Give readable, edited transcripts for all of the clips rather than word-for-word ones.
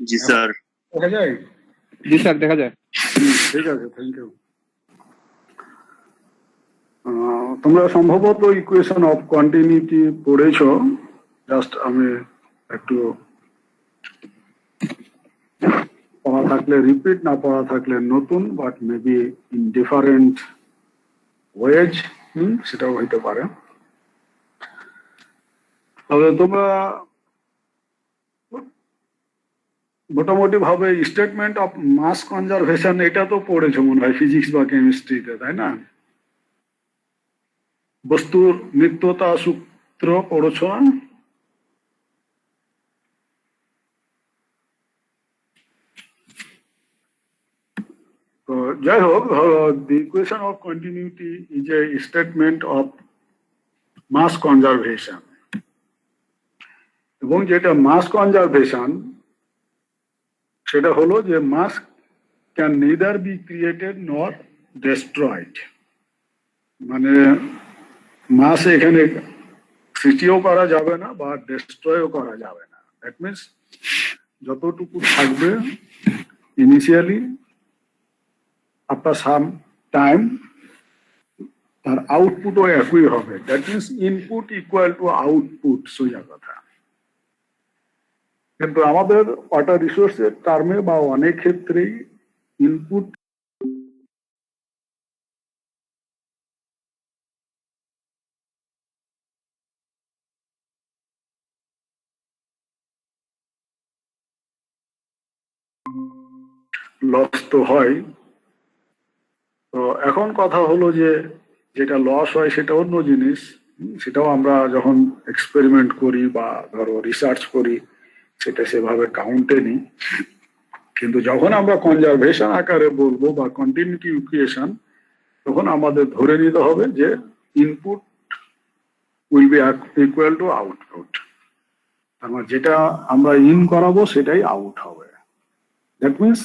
জি sir. দেখা যায়? জি sir, দেখা যায়। ঠিক আছে, থ্যাংক ইউ। তোমরা সম্ভবত ইকুয়েশন অফ কন্টিনিউটি পড়েছো। জাস্ট আমি একটু পড়া থাকলে রিপিট, না পড়া থাকলে নতুন, but maybe in different ways, সেটাও হইতে পারে। তবে তোমরা মোটামুটি ভাবে স্টেটমেন্ট অফ মাস কনজারভেশন এটা তো পড়েছো মনে হয় ফিজিক্স বা কেমিস্ট্রিতে, তাই না? বস্তুর নিত্যতা সূত্র পড়েছো না? তো যাই হোক, the equation of continuity is a statement of mass conservation, এবং যেটা মাস কনজারভেশন সেটা হলো যে mass can neither be created nor destroyed. মানে মাস এখানে সৃষ্টিও করা যাবে না বা ডেস্ট্রয়ও করা যাবে না। দ্যাট মিনস যতটুকু থাকবে ইনিশিয়ালি, আফটার সাম টাইম তার আউটপুটও একই হবে। That means input equal to output, সোজা কথা। কিন্তু আমাদের ওয়াটার রিসোর্সের টার্মে বা অনেক ক্ষেত্রেই ইনপুট লস তো হয়। তো এখন কথা হলো যে যেটা লস হয় সেটা অন্য জিনিস, সেটাও আমরা যখন এক্সপেরিমেন্ট করি বা ধরো রিসার্চ করি সেটা সেভাবে কাউন্টে নিই। কিন্তু যখন আমরা কনজারভেশন আকারে বলবো বা কন্টিনিউটি ইকুয়েশন, তখন আমাদের ধরে নিতে হবে যে input will be equal to output. আমার যেটা আমরা ইন করাবো সেটাই আউট হবে। That means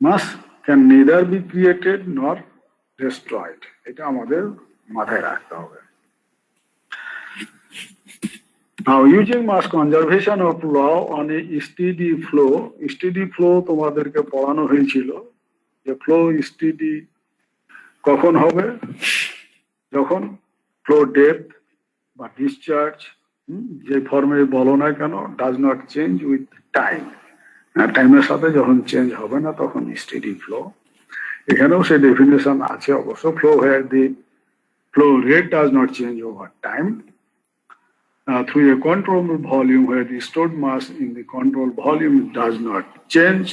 mass can neither be created nor destroyed, এটা আমাদের মাথায় রাখতে হবে। Now, using mass conservation of law on a steady flow তোমাদেরকে পড়ানো হয়েছিল যে ফ্লো স্টেডি কখন হবে, যখন ফ্লো ডেপথ বা ডিসচার্জ যে ফর্মে বলো না কেন does not change with time, টাইমের সাথে যখন চেঞ্জ হবে না তখন স্টেডি ফ্লো। এখানেও সে ডেফিনেশন আছে অবশ্য, flow where the flow rate does not change over time through a controlled volume where the stored mass in the controlled volume does not change,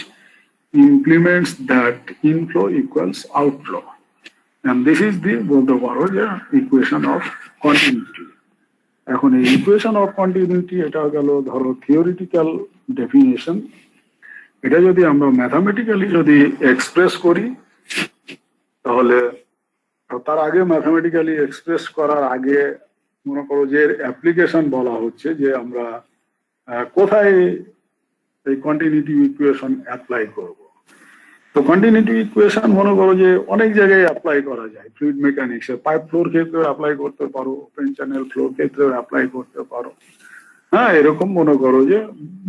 implements that inflow equals outflow. And this is the বলতে পারো যে equation of continuity. এখন এই equation of continuity এটা গেল ধরো theoretical definition. এটা যদি আমরা ম্যাথামেটিক্যালি যদি এক্সপ্রেস করি, তাহলে তার আগে ম্যাথামেটিক্যালি এক্সপ্রেস করার আগে মনে করো যে অ্যাপ্লিকেশন বলা হচ্ছে যে আমরা কোথায় এই কন্টিনিউটি ইকুয়েশন অ্যাপ্লাই করব। তো কন্টিনিউটি ইকুয়েশন মনে করো যে অনেক জায়গায় অ্যাপ্লাই করা যায়। ফ্লুইড মেকানিক্সে পাইপ ফ্লোর ক্ষেত্রেও অ্যাপ্লাই করতে পারো, ওপেন চ্যানেল ফ্লোর ক্ষেত্রেও অ্যাপ্লাই করতে পারো। এরকম মনে করো যে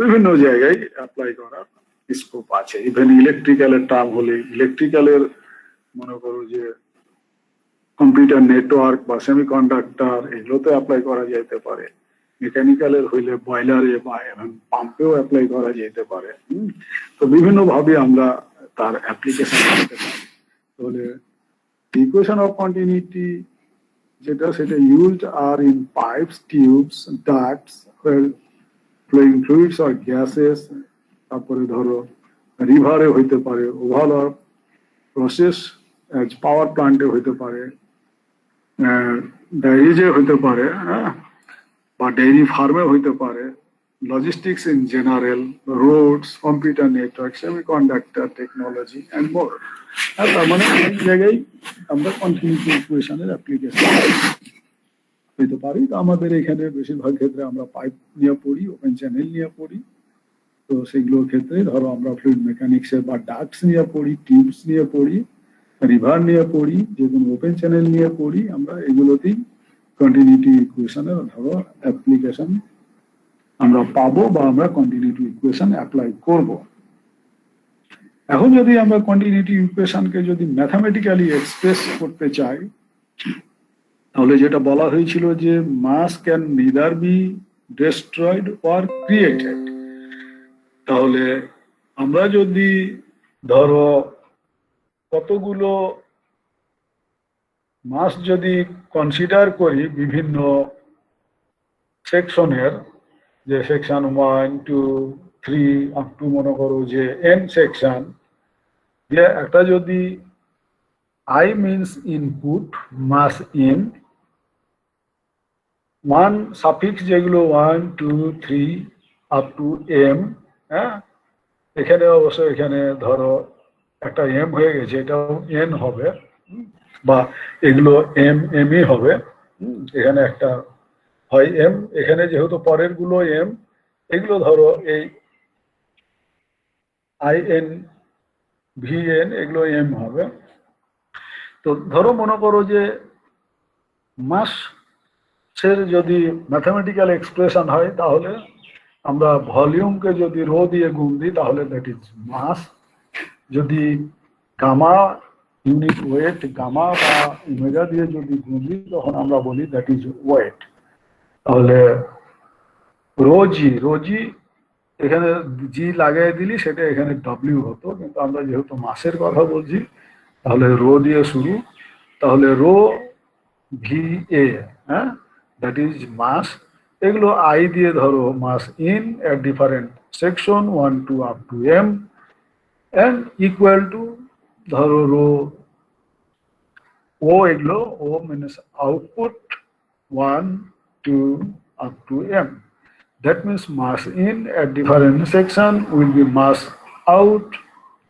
বিভিন্ন জায়গায় অ্যাপ্লাই করার স্কোপ আছে। ইভেন ইলেকট্রিক্যালের টার্ম হলে ইলেকট্রিক্যালের মনে করো যে কম্পিউটার নেটওয়ার্ক বা সেমিকন্ডাক্টর এগুলোতে অ্যাপ্লাই করা যেতে পারে। মেকানিক্যালের হইলে বয়লারে বা পাম্পেও অ্যাপ্লাই করা যেতে পারে। তো বিভিন্ন ভাবে আমরা তার অ্যাপ্লিকেশন করতে পারি। তাহলে ইকুয়েশন অফ কন্টিনিউটি যেটা সেটা used are in pipes, tubes, ducts, flowing fluids or gases. তারপরে ধরো রিভারে হইতে পারে, ওভারঅল প্রসেস পাওয়ার প্লান্টে হইতে পারে, ডেয়ারিজে হইতে পারে, বা ডেয়ারি ফার্মে হইতে পারে, logistics in general, roads, computer network, semiconductor technology and more. তার মানে অনেক জায়গায় আমরা কন্টিনিউটি ইকুয়েশনের অ্যাপ্লিকেশন হইতে পারি। তো আমাদের এখানে বেশিরভাগ ক্ষেত্রে আমরা পাইপ নিয়ে পড়ি, ওপেন চ্যানেল নিয়ে পড়ি। তো সেগুলোর ক্ষেত্রে ধরো আমরা ফ্লুইড মেকানিক্সের বা ডাক্টস নিয়ে পড়ি, টিউবস নিয়ে পড়ি, রিভার নিয়ে পড়ি, যে কোনো ওপেন চ্যানেল নিয়ে পড়ি, আমরা এগুলোতেই কন্টিনিউটি ইকুয়েশনের ধরো অ্যাপ্লিকেশন আমরা পাবো বা আমরা কন্টিনিউটি ইকুয়েশন অ্যাপ্লাই করব। এখন যদি আমরা কন্টিনিউটি ইকুয়েশনকে যদি ম্যাথামেটিক্যালি এক্সপ্রেস করতে চাই, তাহলে যেটা বলা হয়েছিল যে mass can neither be destroyed or created, তাহলে আমরা যদি ধরো কতগুলো মাস যদি কনসিডার করি বিভিন্ন সেকশনের, যে সেকশন 1, 2, 3 আপ টু মনে করো যে এন সেকশন, যে একটা যদি I means input mass in one suffix যেগুলো 1, 2, 3 আপ টু এম, হ্যাঁ, এখানে অবশ্য এখানে ধরো একটা এম হয়ে গেছে, এটাও এন হবে, বা এগুলো এমই হবে, এখানে একটা হয় এম, এখানে যেহেতু পরের গুলো এম, এগুলো ধরো এই আই এন ভি এন এগুলো এম হবে। তো ধরো মনে করো যে মাসের যদি ম্যাথামেটিক্যাল এক্সপ্রেশন হয়, তাহলে আমরা ভলিউমকে যদি রো দিয়ে গুণ দিই তাহলে দ্যাট ইজ মাস, যদি গামা ইউনিট ওয়েট গামা বা ওমেগা দিয়ে যদি গুণ দিই তখন আমরা বলি দ্যাট ইজ ওয়েট। তাহলে রোজি এখানে জি লাগাই দিলি সেটা এখানে ডব্লিউ হতো, কিন্তু আমরা যেহেতু মাসের কথা বলছি তাহলে রো দিয়ে শুরু, তাহলে রো ভি এ, হ্যাঁ, দ্যাট ইজ মাস। এগুলো আই দিয়ে ধরো mass in at different section 1, 2 up to m, and equal to ধরো রো ও, এগুলো ও means output 1, 2 up to m. That means mass in at different section will be mass out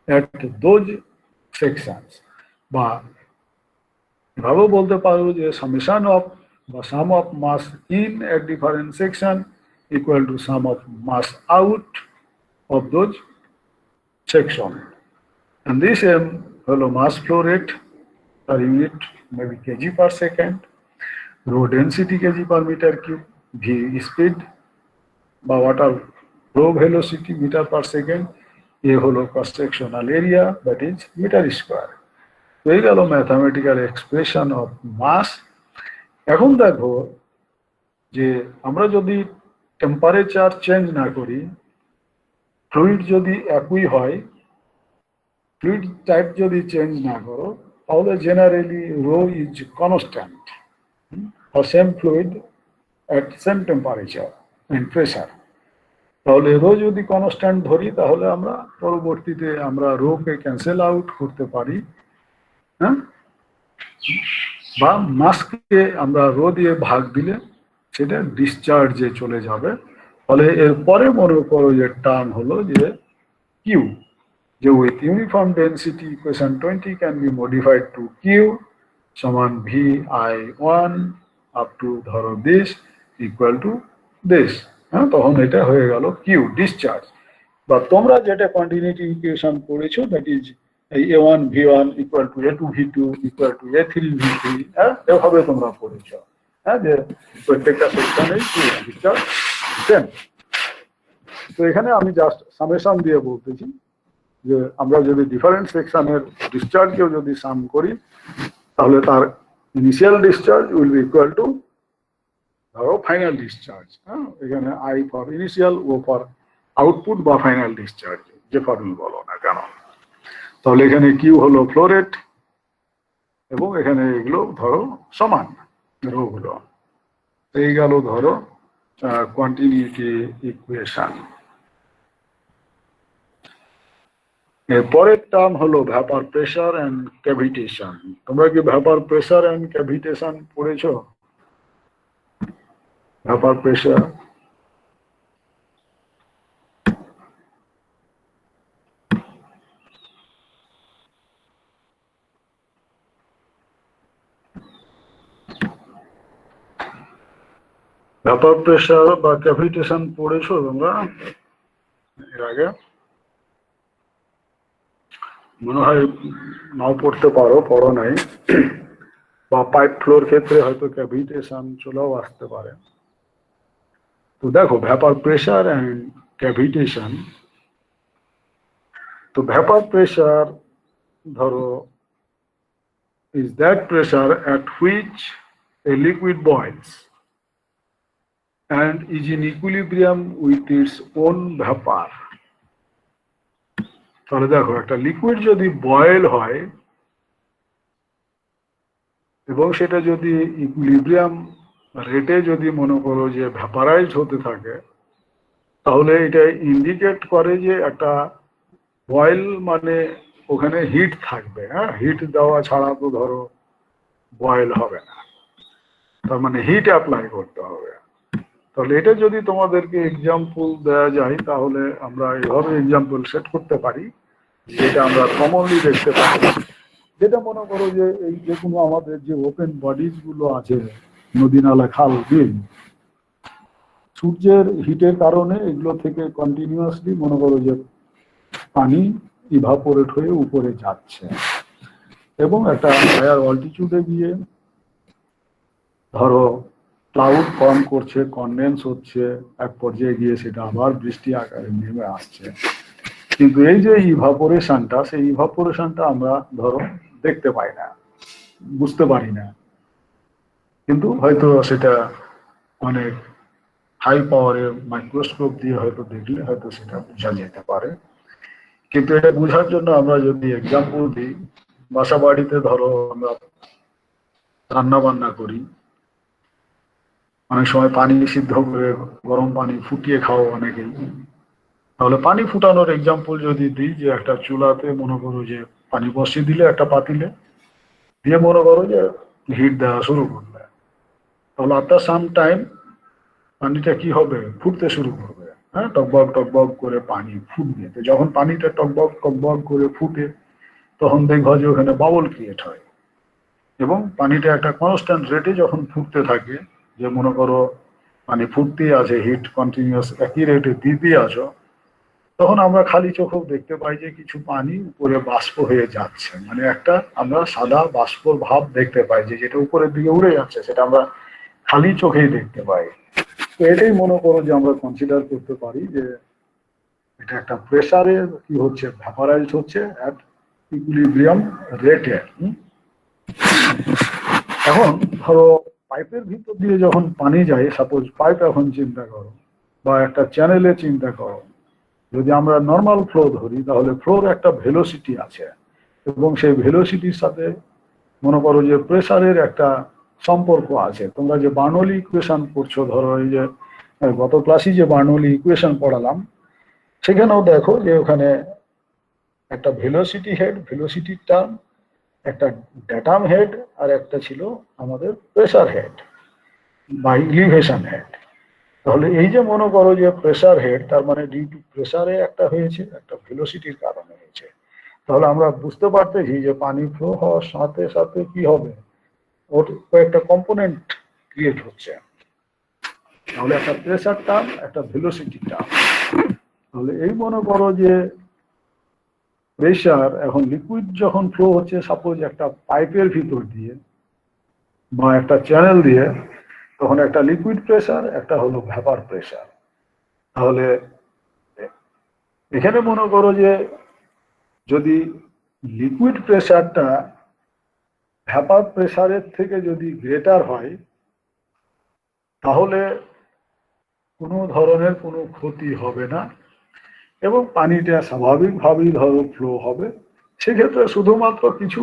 at those sections. বা এভাবেও বলতে পারো যে summation of বা sum of mass in at different section equal to sum of mass out of those section. And this m হলো mass flow rate per unit maybe kg per second, rho density kg per meter cube, v speed বা water flow velocity metre per second, A হলো cross sectional area that is metre square. তো এই গেল mathematical expression of mass. এখন দেখো যে আমরা যদি টেম্পারেচার চেঞ্জ না করি, ফ্লুইড যদি একই হয়, ফ্লুইড টাইপ যদি চেঞ্জ না করো, তাহলে generally rho is constant for same fluid at same temperature and pressure। তাহলে রো যদি কনস্ট্যান্ট ধরি তাহলে আমরা পরবর্তীতে আমরা রো কে ক্যান্সেল আউট করতে পারি, হ্যাঁ, বা মাসকে আমরা রো দিয়ে ভাগ দিলে সেটা ডিসচার্জে চলে যাবে। ফলে এরপরে মনে করো যে টার্ম হলো যে কিউ, যে with uniform density equation 20 can be modified to Q সমান ভি আই 1 আপ টু ধরো দিস ইকুয়াল টু দিস, হ্যাঁ, তখন এটা হয়ে গেল কিউ ডিসচার্জ। বা তোমরা যেটা কন্টিনিউটি ইকুয়েশন পড়েছো that is a1 v1 equal to a2 v2 equal to a3 v3, হ্যাঁ, এভাবে তোমরা পড়েছো, হ্যাঁ, যে প্রত্যেকটা সেকশনে ডিসচার্জ সেম। তো এখানে আমি জাস্ট সামেশন দিয়ে বলতেছি যে আমরা যদি ডিফারেন্ট সেকশনের ডিসচার্জকেও যদি সাম করি তাহলে তার initial discharge will be equal to ধরো ফাইনাল ডিসচার্জ, হ্যাঁ, এখানে I for initial, O for output বা ফাইনাল ডিসচার্জ, যে ফর্মুল বলো না কেন। তাহলে এখানে কিউ হলো ফ্লো রেট এবং এখানে এগুলো ধরো সমান রো গুলো। এই গেল ধরো কন্টিনিউটি ইকুয়েশন। এরপরের টার্ম হলো ভ্যাপার প্রেসার এন্ড ক্যাভিটেশন। তোমরা কি ভ্যাপার প্রেসার এন্ড ক্যাভিটেশন পড়েছো? ভ্যাপার প্রেসার, ভ্যাপার প্রেসার বা ক্যাভিটেশন পড়েছো তোমরা এর আগে? মনে হয় নাও পড়তে পারো, পড়ো নাই, বা পাইপ ফ্লোর ক্ষেত্রে হয়তো ক্যাভিটেশন চলেও আসতে পারে। তো দেখো ভ্যাপার প্রেসার অ্যান্ড ক্যাভিটেশন। তো ভ্যাপার প্রেসার ধরো is that pressure at which a liquid boils and is in equilibrium with its own vapor। তাহলে দেখো একটা লিকুইড যদি বয়েল হয় এবং সেটা যদি ইকুইলিব্রিয়াম রেটে যদি মনে করো যে ভ্যাপারাইজ হতে থাকে, তাহলে এটা ইন্ডিকেট করে যে একটা বয়েল মানে ওখানে হিট থাকবে। হ্যাঁ, হিট দেওয়া ছাড়া তো ধরো বয়েল হবে না, তার মানে হিট অ্যাপ্লাই করতে হবে। তাহলে এটা যদি তোমাদেরকে এক্সাম্পল দেওয়া যায় তাহলে আমরা এইভাবে এক্সাম্পল সেট করতে পারি, যেটা আমরা কমনলি দেখতে পাই। যেটা মনে করো যে এই যে কোনো আমাদের যে ওপেন বডিজ গুলো আছে, নদী নালা খাল বিল, সূর্যের হিটের কারণে এগুলো থেকে কন্টিনিউয়াসলি মনে করো যে পানি ইভাপোরেট হয়ে উপরে যাচ্ছে এবং একটা হায়ার অল্টিটিউডে গিয়ে ধরো ক্লাউড ফর্ম করছে, কনডেন্স হচ্ছে, এক পর্যায়ে গিয়ে সেটা আবার বৃষ্টি আকারে নেমে আসছে। কিন্তু এই যে ইভাপোরেশনটা, সেই ইভাপোরেশনটা আমরা ধরো দেখতে পাই না, বুঝতে পারি না, কিন্তু হয়তো সেটা অনেক হাই পাওয়ারের মাইক্রোস্কোপ দিয়ে হয়তো দেখলে হয়তো সেটা বোঝা যেতে পারে। কিন্তু এটা বোঝার জন্য আমরা যদি এক্সাম্পল দিই, বাসা বাড়িতে ধরো আমরা রান্না বান্না করি, অনেক সময় পানি সিদ্ধ করে গরম পানি ফুটিয়ে খাও অনেকেই। তাহলে পানি ফুটানোর এক্সাম্পল যদি দিই, যে একটা চুলাতে মনে করো যে পানি বসিয়ে দিলে একটা পাতিলে দিয়ে মনে করো যে হিট দেওয়া শুরু করবে, তাহলে আফটার সাম টাইম পানিটা কি হবে, ফুটতে শুরু করবে। হ্যাঁ, টকবক করে পানি ফুটবে। তো যখন পানিটা টকবক করে ফুটে, তখন দেখবা যে ওখানে বাবল ক্রিয়েট হয় এবং পানিটা একটা কনস্ট্যান্ট রেটে যখন ফুটতে থাকে, যে মনে করো পানি ফুটতেই আছে, হিট কন্টিনিউয়াস একই রেটে দিতে আছো, তখন আমরা খালি চোখেও দেখতে পাই যে কিছু পানি উপরে বাষ্প হয়ে যাচ্ছে, মানে একটা আমরা সাদা বাষ্পর ভাব দেখতে পাই, যে যেটা উপরের দিকে উড়ে যাচ্ছে, সেটা আমরা খালি চোখেই দেখতে পাই। তো এটাই মনে করো যে আমরা কনসিডার করতে পারি যে এটা একটা প্রেসারে কি হচ্ছে, ভ্যাপারাইজ হচ্ছে অ্যাট ইকুইলিব্রিয়াম রেটে। এখন ধরো পাইপের ভিতর দিয়ে যখন পানি যায়, সাপোজ পাইপ এখন চিন্তা করো, বা একটা চ্যানেলে চিন্তা করো, যদি আমরা নর্মাল ফ্লো ধরি, তাহলে ফ্লোর একটা ভেলোসিটি আছে এবং সেই ভেলোসিটির সাথে মনে করো যে প্রেসারের একটা সম্পর্ক আছে। তোমরা যে বার্নৌলি ইকুয়েশন পড়ছো, ধরো এই যে গত ক্লাসে যে বার্নৌলি ইকুয়েশন পড়ালাম, সেখানেও দেখো যে ওখানে একটা ভেলোসিটি হেড, ভেলোসিটির টার্ম, একটা ড্যাটাম হেড, আর একটা ছিল আমাদের প্রেসার হেড বা ইলিভেশন হেড। তাহলে এই যে মনে করো যে প্রেসার হেড, তার মানে ডিউ টু প্রেসারে একটা হয়েছে, একটা ভেলোসিটির কারণে হয়েছে। তাহলে আমরা বুঝতে পারতেছি যে পানি ফ্লো হওয়ার সাথে সাথে কি হবে, ওর কয়েকটা কম্পোনেন্ট ক্রিয়েট হচ্ছে। তাহলে একটা প্রেসার টার্ম, একটা ভেলোসিটি টার্ম। তাহলে এই মনে করো যে প্রেসার এখন লিকুইড যখন ফ্লো হচ্ছে, সাপোজ একটা পাইপের ভিতর দিয়ে বা একটা চ্যানেল দিয়ে, তখন একটা লিকুইড প্রেসার, একটা হলো ভ্যাপার প্রেসার। তাহলে এখানে মনে করো যে যদি লিকুইড প্রেসারটা ভ্যাপার প্রেসারের থেকে যদি গ্রেটার হয়, তাহলে কোনো ধরনের কোনো ক্ষতি হবে না এবং পানিটা স্বাভাবিকভাবেই ধরো ফ্লো হবে। সেক্ষেত্রে শুধুমাত্র কিছু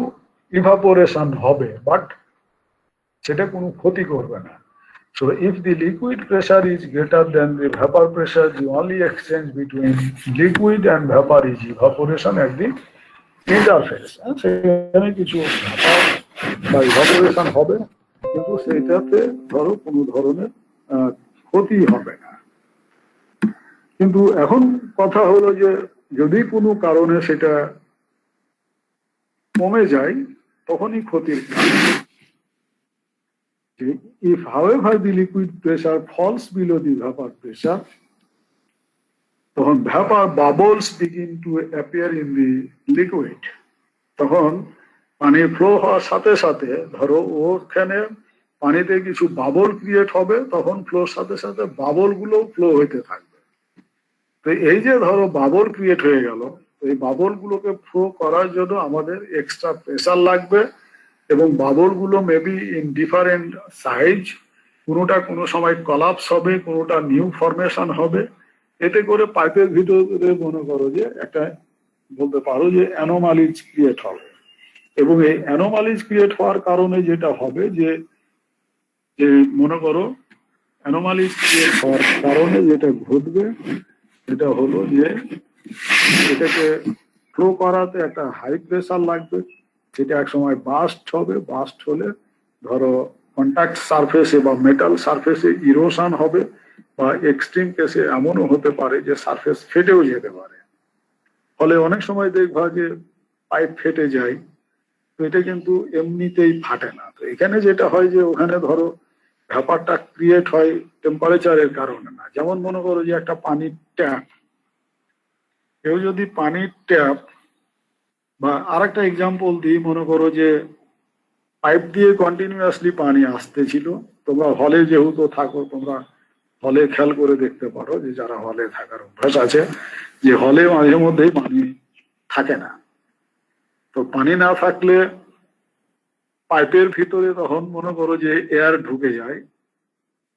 ইভাপোরেশন হবে, বাট সেটা কোনো ক্ষতি করবে না। So if the liquid pressure is greater than the vapor pressure, the only exchange between liquid and vapor is evaporation at the interface. সেখানে কিছু vapor বা evaporation হবে, কিন্তু সেটাতে ধরো কোনো ধরনের ক্ষতি হবে না। কিন্তু এখন কথা হলো যে যদি কোনো কারণে সেটা কমে যায়, তখনই ক্ষতির কারণ। If, however, the liquid pressure falls below the vapor pressure, তখন vapor bubbles begin to appear in the liquid. তখন পানি ফ্লো হওয়ার সাথে সাথে ধরো ওখানে পানিতে কিছু বাবল ক্রিয়েট হবে, তখন ফ্লোর সাথে সাথে বাবল গুলো ফ্লো হইতে থাকবে। তো এই যে ধরো বাবল ক্রিয়েট হয়ে গেল, এই বাবল গুলোকে ফ্লো করার জন্য আমাদের এক্সট্রা প্রেসার লাগবে, এবং বাবল গুলো মেবি ইন ডিফারেন্ট সাইজ, কোনোটা কোনো সময় কলাপস হবে, কোনোটা নিউ ফরমেশন হবে। এতে করে পাইপের ভিতরে মনে করো যে একটা, বলতে পারো যে অ্যানোমালিজ ক্রিয়েট হবে। এবং এই অ্যানোমালিজ ক্রিয়েট হওয়ার কারণে যেটা হবে যে যে মনে করো অ্যানোমালিজ ক্রিয়েট হওয়ার কারণে যেটা ঘটবে সেটা হলো যে এটাকে ফ্লো করাতে একটা হাই প্রেসার লাগবে, যেটা এক সময় বাস্ট হবে। বাস্ট হলে ধরো কন্ট্যাক্ট সারফেসে বা মেটাল সারফেসে ইরোশন হবে, বা এক্সট্রিম কেসে এমনও হতে পারে যে সারফেস ফেটেও যেতে পারে। ফলে অনেক সময় দেখবা যে পাইপ ফেটে যায়, তো এটা কিন্তু এমনিতেই ফাটে না। তো এখানে যেটা হয় যে ওখানে ধরো ব্যাপারটা ক্রিয়েট হয় টেম্পারেচারের কারণে না। যেমন মনে করো যে একটা পানির ট্যাপ, কেউ যদি পানির ট্যাপ, বা আরেকটা এক্সাম্পল দিই, মনে করো যে পাইপ দিয়ে কন্টিনিউয়াসলি পানি আসতেছিল। তোমরা হলে যেহেতু থাকো, তোমরা হলে খেয়াল করে দেখতে পারো, যে যারা হলে থাকার অভ্যাস আছে, যে হলে মাঝে মধ্যেই পানি থাকে না। তো পানি না থাকলে পাইপের ভিতরে তখন মনে করো যে এয়ার ঢুকে যায়।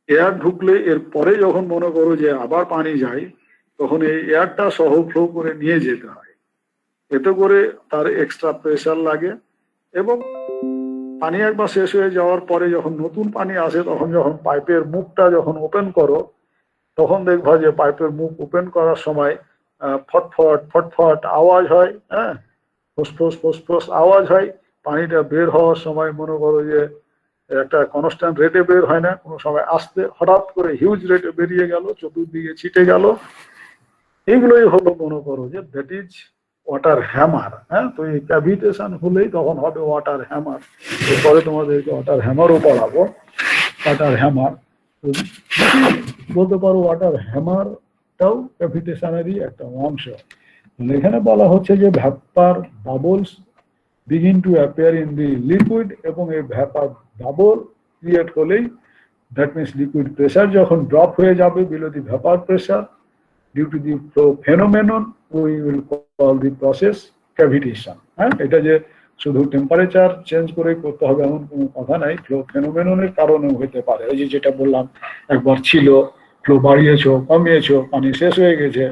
এয়ার ঢুকলে এর পরে যখন মনে করো যে আবার পানি যায়, তখন এই এয়ারটা সহ ফ্লো করে নিয়ে যেতে হয়। এতে করে তার এক্সট্রা প্রেসার লাগে, এবং পানি একবার শেষ হয়ে যাওয়ার পরে যখন নতুন পানি আসে, তখন যখন পাইপের মুখটা যখন ওপেন করো, তখন দেখবা যে পাইপের মুখ ওপেন করার সময় ফটফট ফটফট আওয়াজ হয়, হ্যাঁ, ফুসফুস ফুসফুস আওয়াজ হয়। পানিটা বের হওয়ার সময় মনে করো যে একটা কনস্ট্যান্ট রেটে বের হয় না, কোনো সময় আসতে হঠাৎ করে হিউজ রেটে বেরিয়ে গেল, চতুর্দিকে ছিটে গেল। এইগুলোই হলো মনে করো যে দ্যাট ইজ ওয়াটার হ্যামার। হ্যাঁ, তো এই ক্যাভিটেশন হলেই তখন হবে ওয়াটার হ্যামার। এরপরে তোমাদেরকে ওয়াটার হ্যামারও পড়াবো। ওয়াটার হ্যামার বলতে পারো, ওয়াটার হ্যামারটাও ক্যাভিটেশনেরই একটা অংশ। এখানে বলা হচ্ছে যে vapour bubbles begin to appear in the liquid, এবং এই ভ্যাপার বাবল ক্রিয়েট হলেই, দ্যাট মিনস লিকুইড প্রেসার যখন ড্রপ হয়ে যাবে below the vapour pressure due to the flow phenomenon, we will call the process cavitation. হ্যাঁ, এটা যে শুধু টেম্পারেচার চেঞ্জ করে করতে হবে এমন কোনো কথা নাই, ফ্লো ফেনোমেননের কারণেও হতে পারে। এই যে যেটা বললাম, একবার ছিল, ফ্লো বাড়িয়েছো কমিয়েছো, পানি শেষ হয়ে গেছে,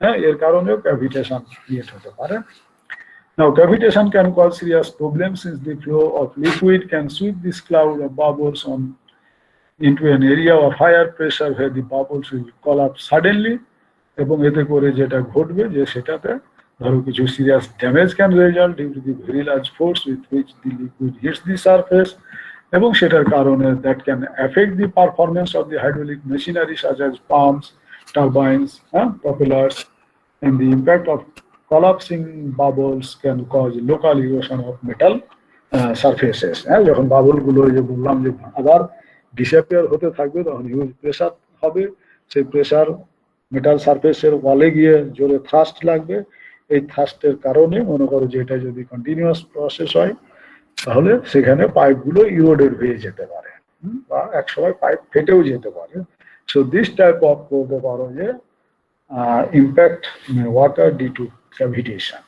হ্যাঁ, এর কারণেও ক্যাভিটেশন ক্রিয়েট হতে পারে। Now, cavitation can cause serious problems since the flow of liquid can sweep this cloud of bubbles on into an area of higher pressure where the bubbles will collapse suddenly, এবং এতে করে যেটা ঘটবে যে সেটাতে ধরো কিছু serious damage can result due to the very large force with which the liquid hits the surface, এবং সেটার কারণে that can effect the performance of the hydraulic machinery such as pumps, turbines, propellers, and the impact of collapsing bubbles can cause local erosion of metal surfaces. হ্যাঁ, যখন bubble গুলো যে বললাম যে আবার ডিসঅ্যাপিয়ার হতে থাকবে, তখন হিউজ প্রেসার হবে। সেই প্রেসার মেটাল সারফেসের ওয়ালে গিয়ে জোরে থ্রাস্ট লাগবে। এই থ্রাস্টের কারণে মনে করো যে এটা যদি কন্টিনিউয়াস প্রসেস হয়, তাহলে সেখানে পাইপগুলো ইরোডেড হয়ে যেতে পারে, বা একসময় পাইপ ফেটেও যেতে পারে। সো দিস টাইপ অফ বলতে পারো যে impact water due to cavitation.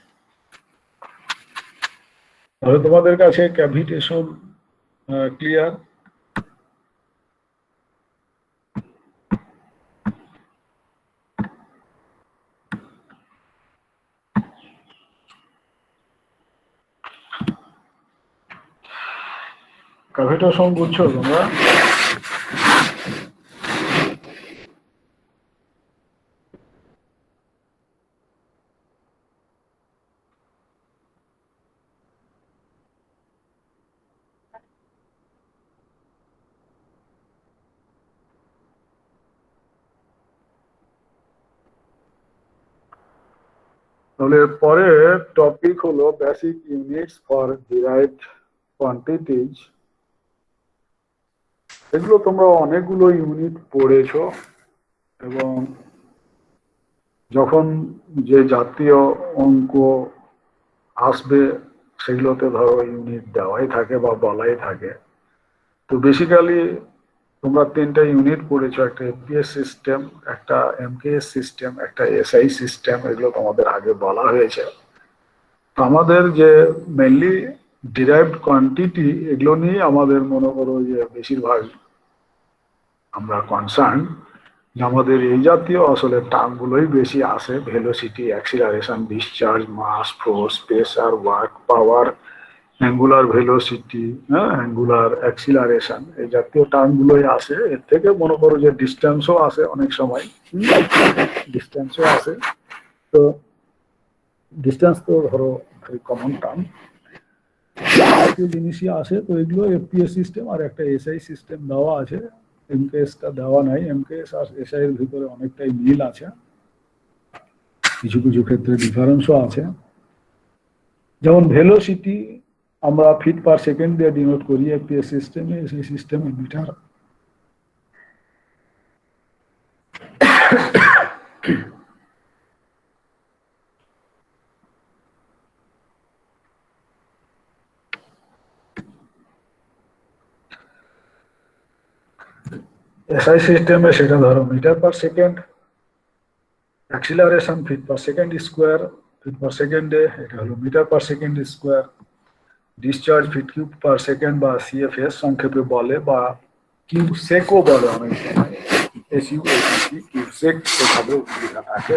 তাহলে তোমাদের কাছে ক্যাভিটেশন ক্লিয়ার? ক্যাভিটেশন বুঝছো তোমরা? তাহলে পরে টপিক হলো basic units for derived quantities. এগুলো তোমরা অনেকগুলো ইউনিট পড়েছো, এবং যখন যে জাতীয় অঙ্ক আসবে সেগুলোতে ধরো ইউনিট দেওয়াই থাকে বা বলাই থাকে। তো বেসিক্যালি তোমরা তিনটা ইউনিট পড়েছো, একটা এফপিএস সিস্টেম, একটা এমকেএস সিস্টেম, একটা এসআই সিস্টেম, এগুলো তোমাদের আগে বলা হয়েছে। তো আমাদের যে মেনলি ডিরাইভড কোয়ান্টিটি, এগুলো নিয়ে আমাদের মনে করো যে বেশিরভাগ আমরা কনসার্ন, যে আমাদের এই জাতীয় আসলে টার্মগুলোই বেশি আসে: ভেলোসিটি, অ্যাক্সিলারেশন, ডিসচার্জ, মাস, ফোর্স, প্রেসার, ওয়ার্ক, পাওয়ার, অ্যাঙ্গুলার ভেলোসিটি, হ্যাঁ, অ্যাঙ্গুলার অ্যাক্সিলারেশন, এই জাতীয় টার্মগুলোই আসে। এর থেকে মনে করো যে ডিস্টেন্সও আসে অনেক সময়, ডিস্টেন্সও আসে। তো ডিস্টেন্স তো ধরো ভেরি কমন টার্ম, জিনিসই আসে। তো এগুলো এফপিএস সিস্টেম আর একটা এসআই সিস্টেম দেওয়া আছে, এমকেএসটা দেওয়া নাই। এমকেএস আর এসআই এর ভিতরে অনেকটাই মিল আছে, কিছু কিছু ক্ষেত্রে ডিফারেন্সও আছে। যেমন ভেলোসিটি আমরা ফিট পার সেকেন্ড দিয়ে ডিনোট করি এফপিএস সিস্টেমে, এসআই সিস্টেমে মিটার। এসআই সিস্টেমে সেটা ধরো metre per second, acceleration feet per second square, feet per সেকেন্ডে এটা হলো metre per second square. Discharge feet cube per second বা সিএফএস সংক্ষেপে বলে, বা কিউব সেকও বলে অনেক সময়, এসইউ এসিসি কিউব সেক এভাবে লেখা থাকে।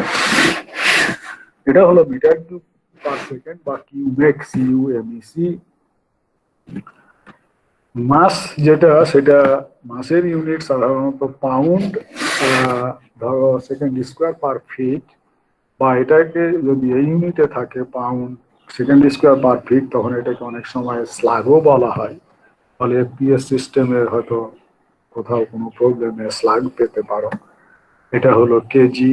এটা হলো মিটার কিউব পার সেকেন্ড বা কিউমেক, সিইউএমইসি। মাস যেটা, সেটা মাসের ইউনিট সাধারণত পাউন্ড, ধরো সেকেন্ড স্কোয়ার পার ফিট, বা এটাকে যদি এই ইউনিটে থাকে পাউন্ড সেকেন্ড স্কোয়ার পার ফিট, তখন এটাকে অনেক সময় স্লাগও বলা হয়। ফলে এফপিএস সিস্টেমের হয়তো কোথাও কোনো প্রবলেমে স্লাগ পেতে পারো। এটা হলো কেজি।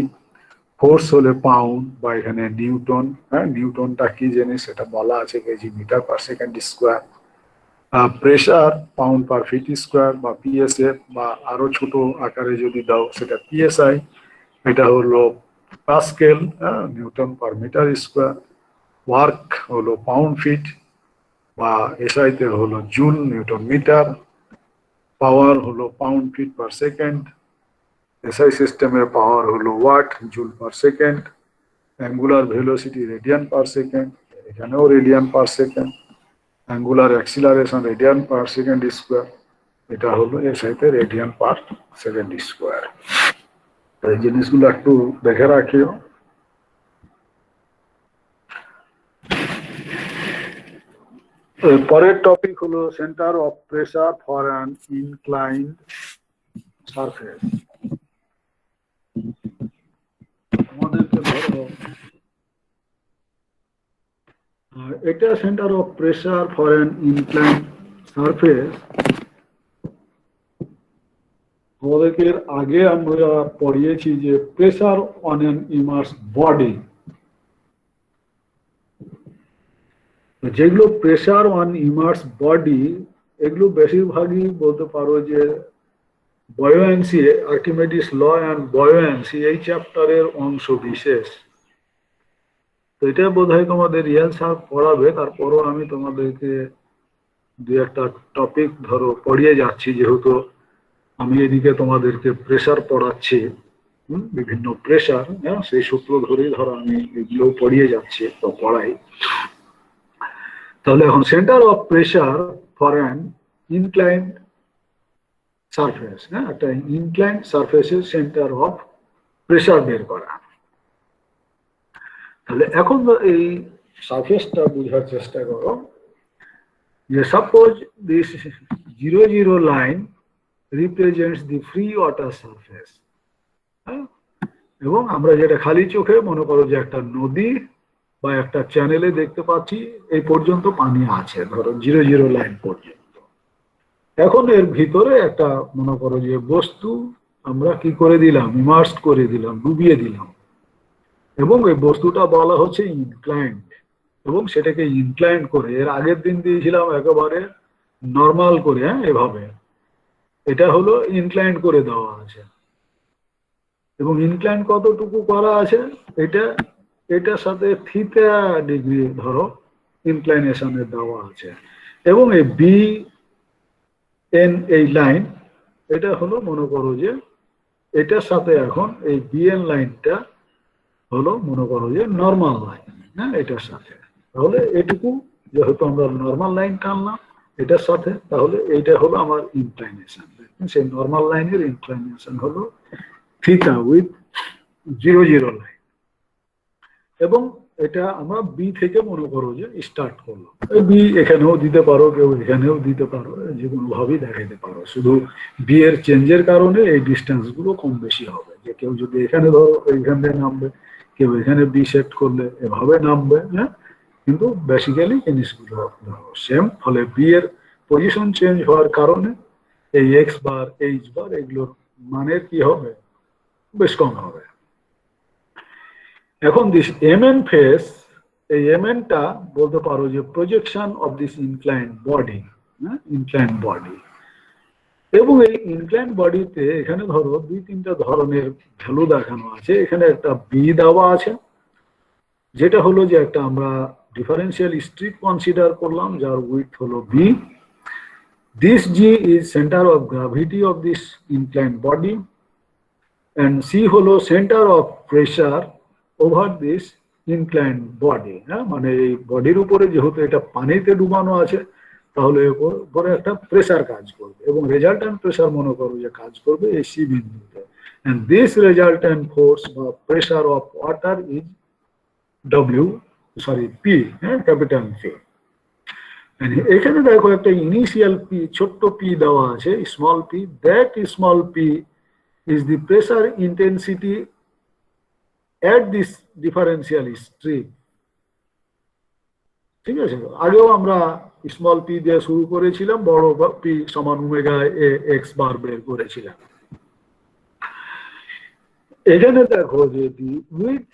ফোর্স হলে পাউন্ড, বা এখানে নিউটন, হ্যাঁ, নিউটনটা কি জিনিস সেটা বলা আছে, KG metre per second square. Pressure pound per feet square বা পিএসএফ, বা আরো ছোট আকারে যদি দাও সেটা পিএসআই। এটা হলো pascal, newton per metre square. Work হলো পাউন্ড ফিট, বা এসআইতে হলো জুল নিউটন মিটার। পাওয়ার হলো pound feet per second. SI সিস্টেমের পাওয়ার হলো watt joule per second. Angular velocity radian per second, এখানেও radian per second. Angular acceleration radian per second square, এটা হলো এসআইতে রেডিয়ান পার সেকেন্ড স্কোয়ার। এই জিনিসগুলো একটু দেখে রাখিও। পরের টপিক হলো centre of pressure for an inclined surface. আমাদেরকে ধরো এটা centre of pressure for an inclined surface. আমাদেরকে আগে আমরা পড়িয়েছি যে pressure on an immerse body, যেগুলো প্রেসার অন ইমার্স বডি, এগুলো বেশিরভাগই বলতে পারো যে বয়োয়েন্সি, আর্কিমেডিস ল অ্যান্ড বয়োয়েন্সি এই চ্যাপ্টারের অংশ বিশেষ। তো এটা বোধহয় তোমাদের রিয়াল স্যার পড়াবে, তারপরও আমি তোমাদেরকে দু একটা টপিক ধরো পড়িয়ে যাচ্ছি, যেহেতু আমি এদিকে তোমাদেরকে প্রেসার পড়াচ্ছি, বিভিন্ন প্রেসার, হ্যাঁ, সেই সূত্র ধরেই ধরো আমি এগুলো পড়িয়ে যাচ্ছি, তো পড়াই। তাহলে এখন centre of pressure for an inclined surface, হ্যাঁ, একটা ইনক্লাইন্ড সারফেসের সেন্টার অফ প্রেসার বের করা। তাহলে এখন এই সারফেসটা বোঝার চেষ্টা করো, যে suppose this 0 0 line represents the free water surface, এবং আমরা যেটা খালি চোখে মনে করো যে একটা নদী বা একটা চ্যানেলে দেখতে পাচ্ছি, এই পর্যন্ত পানি আছে, ধরো 0 0 লাইন পর্যন্ত। এখন এর ভিতরে একটা মনে করো যে বস্তু আমরা কি করে দিলাম, ইমার্স করে দিলাম, ডুবিয়ে দিলাম, এবং এই বস্তুটা বলা হচ্ছে ইনক্লাইন্ড, এবং সেটাকে ইনক্লাইন্ড করে, এর আগের দিন দিয়েছিলাম একেবারে নর্মাল করে, হ্যাঁ, এভাবে, এটা হলো ইনক্লাইন্ড করে দেওয়া আছে। এবং ইনক্লাইন্ড কতটুকু করা আছে, এটা এটার সাথে থিটা ডিগ্রি ধরো ইনক্লাইনেশনের দেওয়া আছে। এবং এই বি এন এই লাইন, এটা হলো মনে করো যে এটার সাথে এখন এই বিএন লাইনটা হলো মনে করো যে নর্মাল লাইন, হ্যাঁ এটার সাথে। তাহলে এটুকু যেহেতু আমরা নর্মাল লাইন টানলাম এটার সাথে, তাহলে এইটা হলো আমার ইনক্লাইনেশন। সেই নর্মাল লাইনের ইনক্লাইনেশন হলো থিটা উইথ 0 0 লাইন। এবং এটা আমরা বি থেকে মনে করো যে স্টার্ট করলো। বি এখানেও দিতে পারো, কেউ এখানেও দিতে পারো, যে কোনো ভাবেই দেখাইতে পারো। শুধু বি এর চেঞ্জের কারণে এই ডিস্টেন্স গুলো কম বেশি হবে। যে কেউ যদি এখানে ধরো এইখান থেকে নামবে, কেউ এখানে বি সেট করলে এভাবে নামবে, হ্যাঁ। কিন্তু বেসিক্যালি জিনিসগুলো সেম। ফলে বি এর পজিশন চেঞ্জ হওয়ার কারণে এই এক্স বার এইচ বার এগুলোর মানের কি হবে, বেশ কম হবে। এখন দিস এমএন ফেস, এই এমএন টা বলতে পারো যে projection of this inclined body, inclined body. এবং এই ইনক্লাইন্ড বডিতে এখানে ধরো 2-3টা ধরনের ভ্যালু দেখানো আছে। এখানে একটা বি দেওয়া আছে, যেটা হলো যে একটা আমরা ডিফারেন্সিয়াল স্ট্রিপ কনসিডার করলাম, যার উইডথ হলো B. This G is centre of gravity of this inclined body, and C হলো centre of pressure over this inclined body. হ্যাঁ, মানে এই বডির উপরে যেহেতু এটা পানিতে ডুবানো আছে, তাহলে উপরে একটা প্রেসার কাজ করবে, এবং রেজাল্ট্যান্ট প্রেসার মনে করো যে কাজ করবে এই সি বিন্দুতে। and this resultant force বা pressure of water is P, হ্যাঁ, ক্যাপিটাল পি। এখানে দেখো একটা ইনিশিয়াল পি, ছোট্ট পি দেওয়া আছে, small P. That small P is the pressure intensity at this differential strip। ঠিক আছে, আগেও আমরা স্মল পি দিয়ে শুরু করেছিলাম, বড় পি সমান ওমেগা এ এক্স বার বের করেছিলাম। এখানে দেখো যে দি উইডথ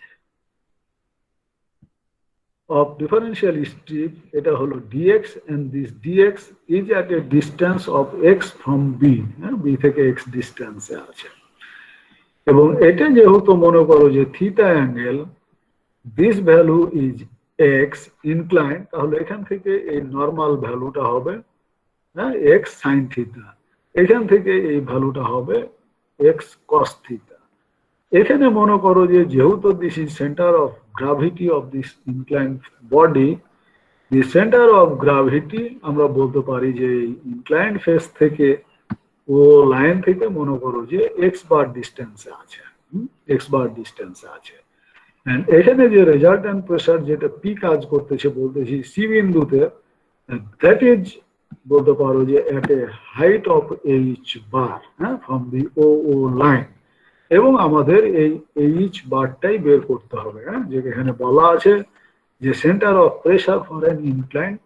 অফ ডিফারেন্সিয়াল স্ট্রিপ এটা হলো dx, and this dx is at a distance of x from b, হ্যাঁ, b থেকে x ডিস্টেন্সে আছে। এবং এটা যেহেতু মনে করো যে theta angle, this value is x incline, তাহলে এখান থেকে এই নর্মাল ভ্যালুটা হবে, হ্যাঁ, এক্স সাইন থিটা। এখান থেকে এই ভ্যালুটা হবে এক্স কস থিটা। এখানে মনে করো যে যেহেতু this is centre of gravity of this incline body, the centre of gravity আমরা বলতে পারি যে ইনক্লাইন ফেস থেকে ও লাইন থেকে মনে করো যে এক্স বার ডিস্টেন্সে আছে, এক্স বার ডিস্টেন্সে আছে। এন্ড এখানে যে রেজাল্ট্যান্ট প্রেসার যেটা পি কাজ করতেছে বলতেছি সি বিন্দুতে, দ্যাট ইজ বলতে পারো যে এট এ হাইট অফ এইচ বার, হ্যাঁ, from the O O line. এবং আমাদের এই এইচ বারটাই বের করতে হবে, হ্যাঁ, যে এখানে বলা আছে যে centre of pressure for an inclined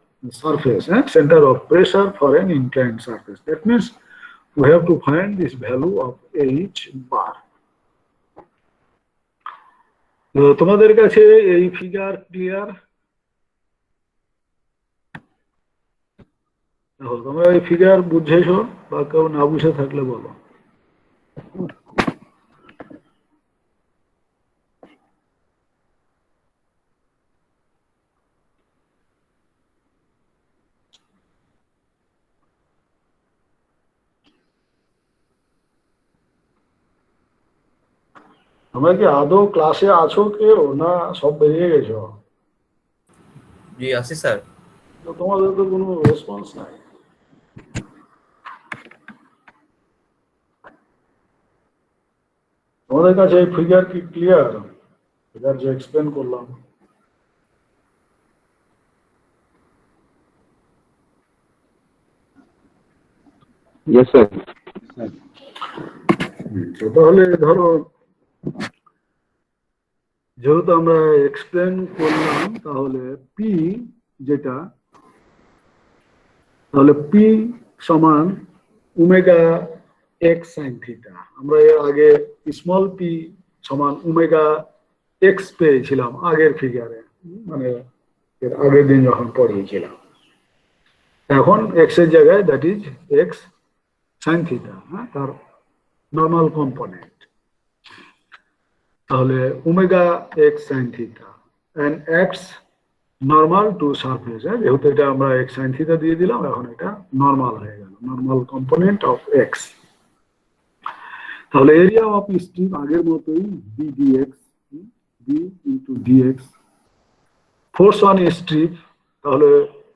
surface, হ্যাঁ, centre of pressure for an inclined surface. That means we have to find this value of H bar. তো তোমাদের কাছে এই ফিগার ক্লিয়ার? দেখো তোমরা এই ফিগার বুঝেছো, বা কেউ না বুঝে থাকলে বলো। তোমরা কি আদৌ ক্লাসে আছো কেউ, না সব বেরিয়ে গেছো? জি আছি স্যার। তো তোমাদের তো কোনো রেসপন্স নাই। তোমাদের কাছে এই ফিগার কি ক্লিয়ার? ফিগার যে এক্সপ্লেন করলাম। Yes sir. তাহলে ধরো যেহেতু আমরা এক্সপ্লেন করলাম, তাহলে পি যেটা, তাহলে পি সমান ওমেগা এক্স সাইন থিটা। আমরা এর আগে স্মল পি সমান ওমেগা এক্স পেয়েছিলাম আগের ফিগারে, মানে এর আগের দিন যখন পড়িয়েছিলাম। এখন এক্স এর জায়গায় that is X sine theta, হ্যাঁ, তার নর্মাল কম্পোনেন্ট। তাহলে omega X sine theta, and X normal to surface, যেহেতু এটা আমরা এক্স সাইন থিটা দিয়ে দিলাম, এখন এটা নর্মাল হয়ে গেল, নর্মাল কম্পোনেন্ট অফ এক্স। তাহলে এরিয়া অফ স্ট্রিপ আগের মতোই B DX, B into DX. Force on strip, তাহলে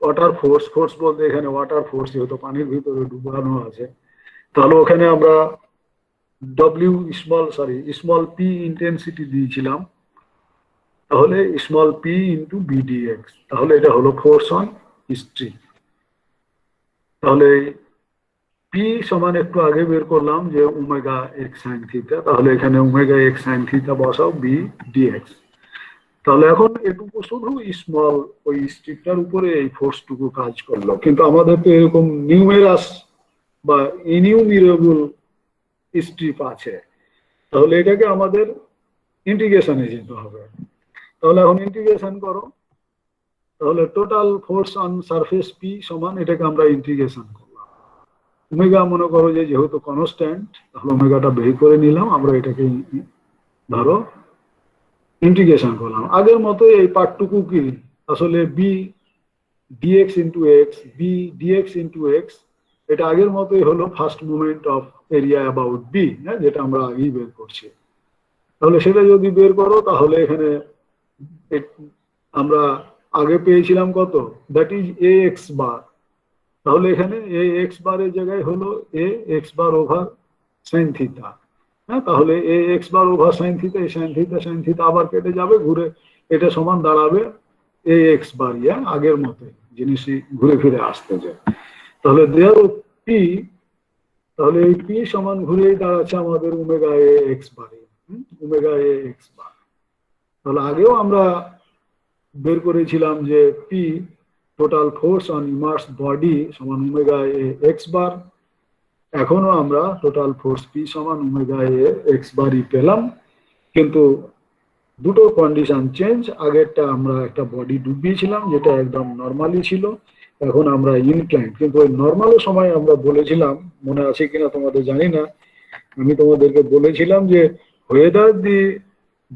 ওয়াটার ফোর্স, ফোর্স বলতে এখানে ওয়াটার ফোর্স, যেহেতু পানির ভিতরে ডুবানো আছে, তাহলে ওখানে আমরা স্মল পি ইন্টেন্সিটি দিয়েছিলাম, তাহলে স্মল পি ইন্টু বিডিএক্স, তাহলে এটা হলো ফোর্স অন স্ট্রিপ। তাহলে পি সমান একটু আগে বের করলাম যে ওমেগা এক্স সাইন থিটা, তাহলে এখানে ওমেগা এক্স সাইন থিটা বসাও বি ডিএক্স। তাহলে এখন এটুকু শুধু স্মল ওই স্ট্রিপটার উপরে এই ফোর্সটুকু কাজ করলো, কিন্তু আমাদের তো এরকম নিউমেরাস বা ইনিউমিরেবল স্ট্রিপ আছে, তাহলে এটাকে আমাদের ইন্টিগ্রেশনে যেতে হবে। তাহলে এখন ইন্টিগ্রেশন করো, তাহলে total force on surface P সমান, এটাকে আমরা ইন্টিগ্রেশন করলাম। ওমেগা মনে করো যে যেহেতু কনস্ট্যান্ট, তাহলে ওমেগাটা বের করে নিলাম, আমরা এটাকে ধরো ইন্টিগ্রেশন করলাম। আগের মতো এই পার্টটুকু কি আসলে B DX into X, B DX into X, এটা আগের মতোই হলো first moment of area about B, যেটা আমরা আগেই বের করছি। তাহলে সেটা যদি বের করো, তাহলে এখানে আমরা আগে পেয়েছিলাম কত, that is a x bar, তাহলে এখানে এ এক্স বারের জায়গায় হলো এ এক্স বার ওভার সাইন থিটা। হ্যাঁ, তাহলে এ এক্স বার ওভার সাইন থিটা, এই সাইন থিটা আবার কেটে যাবে, ঘুরে এটা সমান দাঁড়াবে এ এক্স বার, আগের মতো জিনিসই ঘুরে ফিরে আসতে যায়। তাহলে দেয়ার পি, তাহলে এই পি সমান ঘুরেই দাঁড়াচ্ছে আমাদের ওমেগা এ এক্স বারে, ওমেগা এ এক্স বার। তাহলে আগেও আমরা বের করেছিলাম যে P total force on immerse body সমান ওমেগা এ এক্স বার, এখনো আমরা টোটাল ফোর্স পি সমান ওমেগা এ এক্স বারই পেলাম, কিন্তু দুটো কন্ডিশন চেঞ্জ। আগেরটা আমরা একটা বডি ডুবিয়েছিলাম যেটা একদম নর্মালি ছিল, এখন আমরা ইনক্লাইন্ড, কিন্তু ওই নর্মালের সময় আমরা বলেছিলাম, মনে আছে কিনা তোমাদের জানি না, আমি তোমাদেরকে বলেছিলাম যে whether the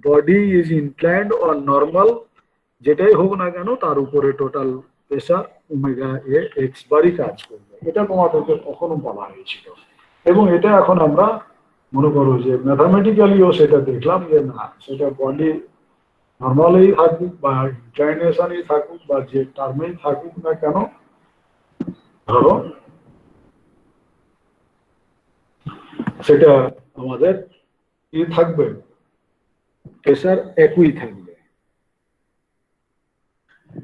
body is inclined or normal, যেটাই হোক না কেন তার উপরে টোটাল প্রেসার ওমেগা এ এক্স বারই কাজ করবে, এটা তোমাদেরকে কখনো বলা হয়েছিল। এবং এটা এখন আমরা মনে করো যে ম্যাথামেটিক্যালিও সেটা দেখলাম যে না, সেটা বডি নর্মালেই থাকুক বা ইনক্লাইনেশনই থাকুক বা যে টার্মেই থাকুক না কেন, ধরো সেটা আমাদের কি থাকবে, প্রেসার একই থাকবে।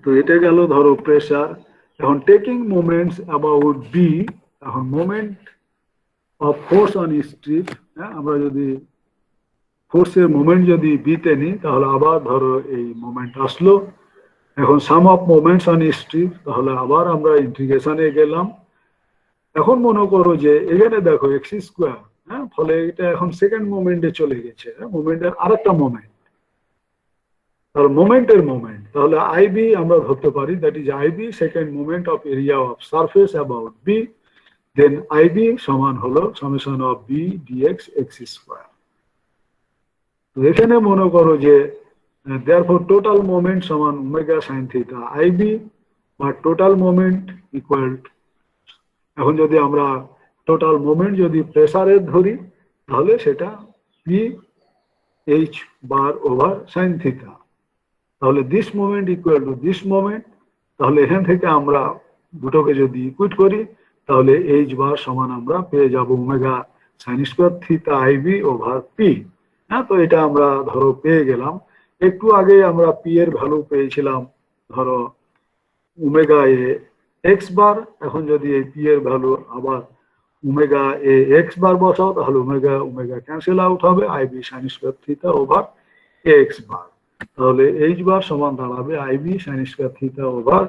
তো এটা গেল ধরো প্রেসার। এখন টেকিং মোমেন্টস অ্যাবাউট বি, এখন moment of force on strip, আমরা যদি ফোর্সের মোমেন্ট যদি বিতে নিই, তাহলে আবার ধরো এই মোমেন্ট আসলো, এখন সাম অফ মোমেন্টস অন স্ট্রিপ, তাহলে আবার আমরা ইন্টিগ্রেশনে গেলাম। এখন মনে করো যে এখানে দেখো এক্স স্কোয়ার, ফলে এটা এখন সেকেন্ড মোমেন্টে চলে গেছে, মোমেন্টের আরেকটা মোমেন্ট, তাহলে মোমেন্টের মোমেন্ট, তাহলে আইবি আমরা ধরতে পারি, that is IB second moment of area of surface about B, then IB সমান হলো summation of B DX X square. তো এখানে মনে করো যে therefore টোটাল মোমেন্ট সমান ওমেগা সাইন থিটা আইবি, বা টোটাল মোমেন্ট ইকুয়াল, এখন যদি আমরা টোটাল মোমেন্ট যদি প্রেসারের ধরি, তাহলে সেটা পি এইচ বার ওভার সাইন থিটা, তাহলে this moment equal to this moment, তাহলে এখান থেকে আমরা দুটোকে যদি ইকুইট করি, তাহলে এইচ বার সমান আমরা পেয়ে যাব omega sine square theta IB over P. হ্যাঁ, তো এটা আমরা ধরো পেয়ে গেলাম। একটু আগে আমরা পি এর ভ্যালু পেয়েছিলাম ধরো ওমেগা এ এক্স বার, এখন যদি এই পি এর ভ্যালু আবার ওমেগা এ এক্স বার বসাও, তাহলে ওমেগা ওমেগা ক্যান্সেল আউট হবে, IB sine square theta over A x bar, তাহলে এইচ বার সমান দাঁড়াবে IB sine square theta over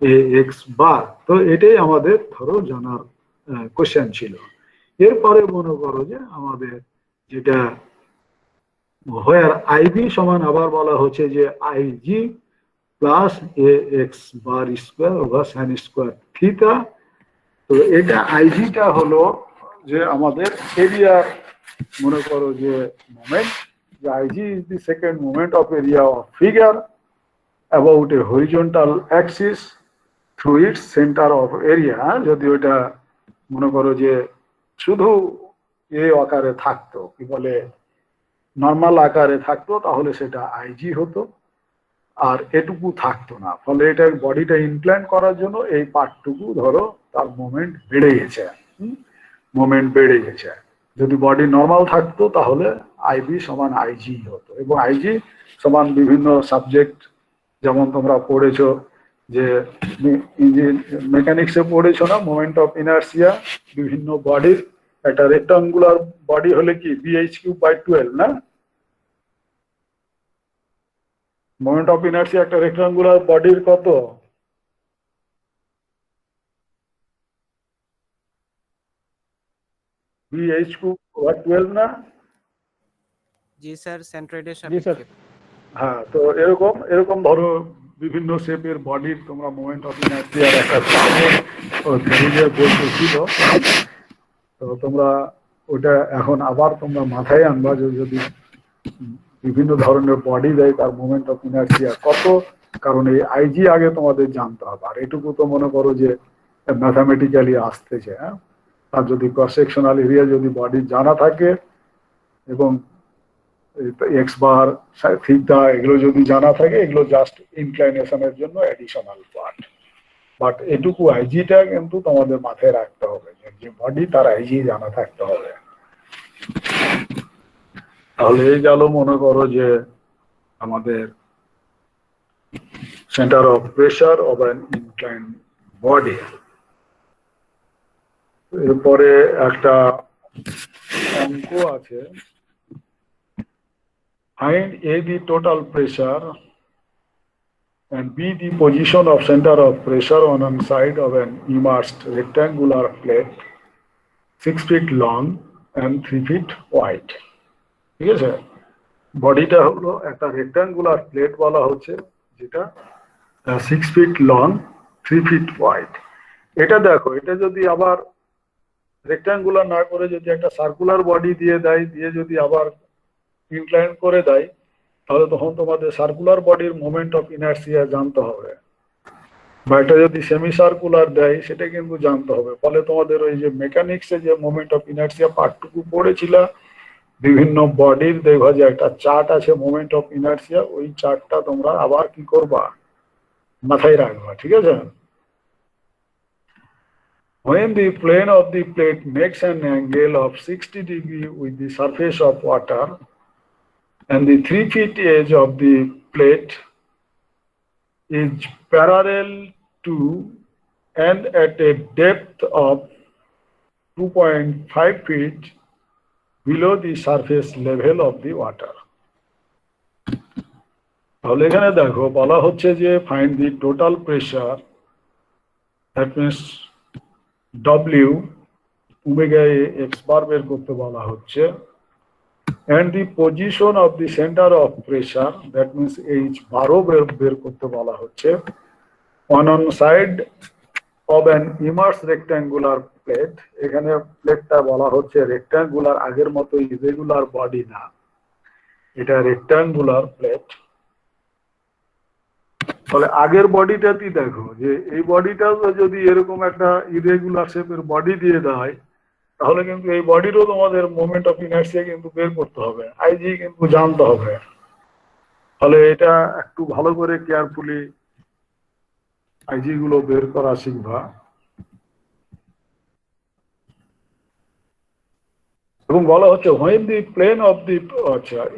A x bar. তো এটাই আমাদের ধরো জানার কোশ্চেন ছিল। এরপরে মনে করো যে আমাদের যেটা হোয়ার আইবি সমান আবার বলা হচ্ছে যে IG plus A x bar square over sine square theta. তো এটা আইজিটা হলো যে আমাদের এরিয়ার মনে করো যে মোমেন্ট, যে IG is the second moment of area of figure, about a horizontal axis through its center of area, যদি ওইটা মনে করো যে শুধু এই আকারে থাকতো, কি বলে নর্মাল আকারে থাকতো, তাহলে সেটা আইজি হতো, আর এটুকু থাকতো না। ফলে এটা বডিটা ইনক্লাইন করার জন্য এই পার্টটুকু ধরো তার মোমেন্ট বেড়ে গেছে, মোমেন্ট বেড়ে গেছে। যদি বডি নর্মাল থাকতো তাহলে আইবি সমান আইজি হতো, এবং আইজি সমান বিভিন্ন সাবজেক্ট, যেমন তোমরা পড়েছো যে ইঞ্জিন মেকানিক্সে পড়েছো না, মোমেন্ট অফ ইনার্সিয়া বিভিন্ন বডির, একটা রেক্টাঙ্গুলার বডি হলে কি BH3/12 না? মোমেন্ট অফ ইনার্সিয়া একটা রেক্টাঙ্গুলার বডির কত? BH3/12 না? জি স্যার, সেন্ট্রয়েডের জি স্যার। সাপেক্ষে। হ্যাঁ, তো এরকম এরকম ধরো বিভিন্ন শেপের বডির তোমরা মোমেন্ট অফ ইনার্সিয়ার একটা বলতে ছিল, তো তোমরা ওটা এখন আবার তোমরা মাথায় আনবা যে যদি বিভিন্ন ধরনের বডি দেয় তার মোমেন্ট অফ ইনার্সিয়া কত, কারণ এই আইজি আগে তোমাদের জানতে হবে। আর এটুকু তো মনে করো যে ম্যাথামেটিক্যালি আসতেছে, হ্যাঁ। আর যদি ক্রস সেকশনাল এরিয়া যদি বডি জানা থাকে এবং এক্স বার থিটা এগুলো যদি জানা থাকে, এগুলো জাস্ট ইনক্লাইনেশনের জন্য অ্যাডিশনাল পার্ট। বাট এটুকু আইজিটা কিন্তু তোমাদের মাথায় রাখতে হবে যে বডি তার আইজি জানা থাকতে হবে। তাহলে এই গেল মনে করো যে আমাদের centre of pressure of an incline body. এরপরে একটা অঙ্ক আছে, find A the total pressure and B the position of center of pressure on one side of an immersed rectangular plate 6 feet long and 3 feet wide. ঠিক আছে, বডিটা হলো একটা rectangular plate বলা হচ্ছে, যেটা 6 feet লং 3 feet wide। এটা দেখো, এটা যদি আবার রেক্টাঙ্গুলার না করে যদি একটা সার্কুলার বডি দিয়ে দেয়, দিয়ে যদি আবার ইনক্লাইন করে দেয়, তাহলে তখন তোমাদের সার্কুলার বডির মোমেন্ট অফ ইনার্সিয়া জানতে হবে, বা এটা যদি সেমি সার্কুলার দেয় সেটা কিন্তু জানতে হবে। ফলে তোমাদের ওই যে মেকানিক্সে যে মোমেন্ট অফ ইনার্সিয়া পার্টটুকু পড়েছিল, বিভিন্ন বডির দেখবা যে একটা চার্ট আছে মোমেন্ট অফ ইনার্সিয়া, ওই চার্টটা তোমরা আবার কি করবা, মাথায় রাখবা, ঠিক আছে। When the plane of the plate makes an angle of 60 degree with the surface of water and the 3 feet edge of the plate is parallel to and at a depth of 2.5 feet below the surface level of the water. তাহলে এখানে দেখো বলা হচ্ছে যে find the total pressure, that means W omega x বার বের করতে বলা হচ্ছে, and the position of the center of pressure, that means H বারও বের করতে বলা হচ্ছে, on one side of an immersed rectangular plate। এখানে প্লেটটা বলা হচ্ছে রেক্টাঙ্গুলার, আগের মতো ইরেগুলার বডি না, এটা রেক্টাঙ্গুলার প্লেট। ফলে আগের বডিটাতেই দেখো যে এই বডিটা যদি এরকম একটা ইরেগুলার শেপের বডি দিয়ে দেয়, তাহলে কিন্তু এই বডিরও তোমাদের মোমেন্ট অফ ইনার্সিয়া কিন্তু বের করতে হবে, আইজি কিন্তু জানতে হবে। ফলে এটা একটু ভালো করে কেয়ারফুলি আইজি গুলো বের করা শিখবা। এবং বলা হচ্ছে when the plane of the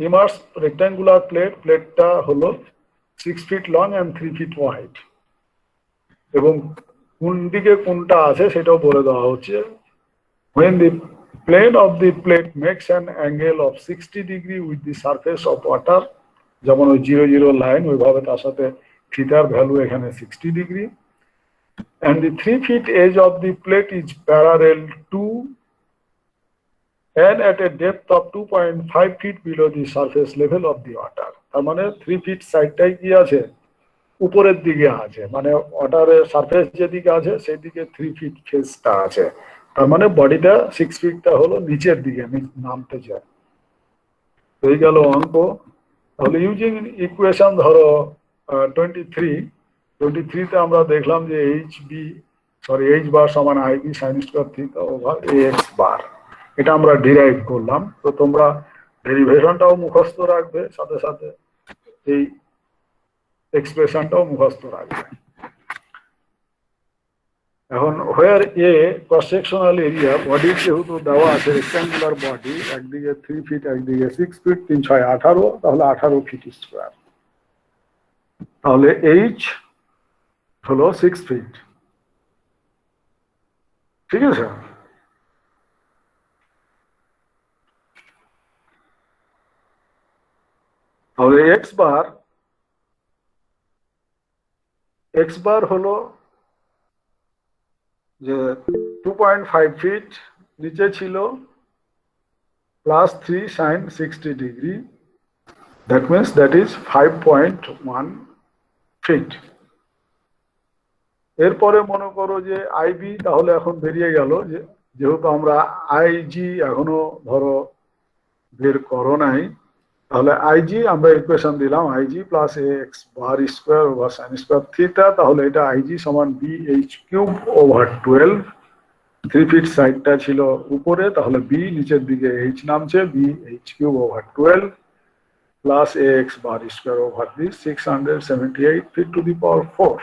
immersed rectangular plate, প্লেটটা হলো 6 feet long and 3 feet wide, এবং কোন দিকে কোনটা আছে সেটাও বলে দেওয়া হচ্ছে। When the plane of the plate makes an angle of 60 degree with the surface of water, যেমন ওই 0 লাইন ওইভাবে তার সাথে থিটার ভ্যালু এখানে 60 degree, and the 3 feet edge of the plate is parallel to and at a depth of 2.5 feet below the surface level of the water। তার মানে 3 feet সাইডটাই কি আছে, উপরের দিকে আছে, মানে ওয়াটারের সারফেস যেদিকে আছে সেই দিকে 3 feet ফেসটা আছে, তার মানে বডিটা 6 ফিটটা হলো নিচের দিকে নামতে যায়। হয়ে গেল অঙ্ক। তাহলে ইউজিং ইকুয়েশন ধরো 23 আমরা দেখলাম যে এইচ বার সমান IB sine square theta over A x bar, এটা আমরা ডিরাইভ করলাম। তো তোমরা ডেরিভেশনটাও মুখস্থ রাখবে, সাথে সাথে এই এক্সপ্রেশনটাও মুখস্থ রাখবে। এখন হোয়ার এ ক্রস সেকশনাল এরিয়া, বডি যেহেতু দেওয়া আছে রেক্ট্যাঙ্গুলার বডি, একদিকে 3 ফিট একদিকে 6 ফিট, 3 6 18, তাহলে 18 ফিট স্কোয়ার। তাহলে এইচ হলো 6 ফিট, ঠিক আছে। তাহলে এক্স বার হলো যে 2.5 ফিট, নিচে ছিল +3 sin 60 degree, that means that is 5.1 feet. এরপরে মনে করো যে আইবি, তাহলে এখন বেরিয়ে গেল যে যেহেতু আমরা আইজি এখনো ধরো বের করো নাই, তাহলে আইজি আমরা ইকুয়েশন দিলাম IG plus A x bar square over sine square theta, তাহলে এটা আইজি সমান b h cube over 12। 3 feet সাইডটা ছিল উপরে, তাহলে বি নিচের দিকে এইচ নামছে, b h cube over 12 plus A x bar square over this 678 feet to the power 4।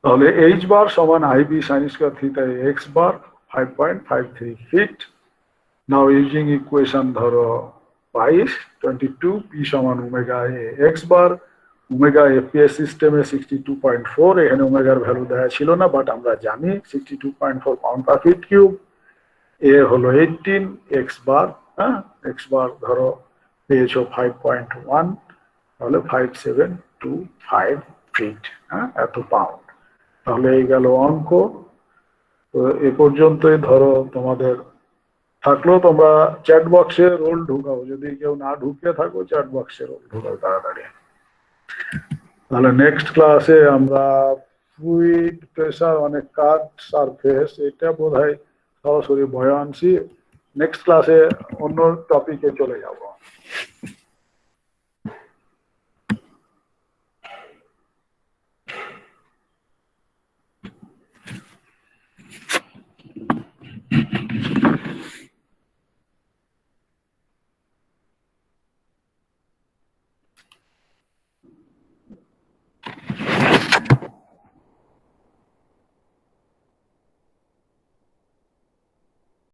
তাহলে এইচ বার সমান IB sine square theta x bar 5.53 feet. Now using equation ধরো 22, পি সমান ওমেগা এ x বার, omega FPS সিস্টেমে 62.4, এখানে ওমেগার value দেওয়া ছিল না, but আমরা জানি 62.4 পাউন্ড পার ফিট কিউব। এ হলো 18, এক্স বার, হ্যাঁ এক্স বার ধরো পেয়েছো 5.1, তাহলে 5725 ফিট, হ্যাঁ এত পাউন্ড। তাহলে এই গেল অঙ্ক। তো এ পর্যন্তই ধরো তোমাদের থাকলো। তোমরা চ্যাট বক্সে রোল ঢুকাও, যদি কেউ না ঢুকে থাকো চ্যাট বক্সে রোল ঢুকাও তাড়াতাড়ি। তাহলে নেক্সট ক্লাসে আমরা ফ্লুইড প্রেসার অনেক কাট সারফেস, এটা বোধহয় সরাসরি বয়ানছি। নেক্সট ক্লাসে অন্য টপিকে চলে যাব।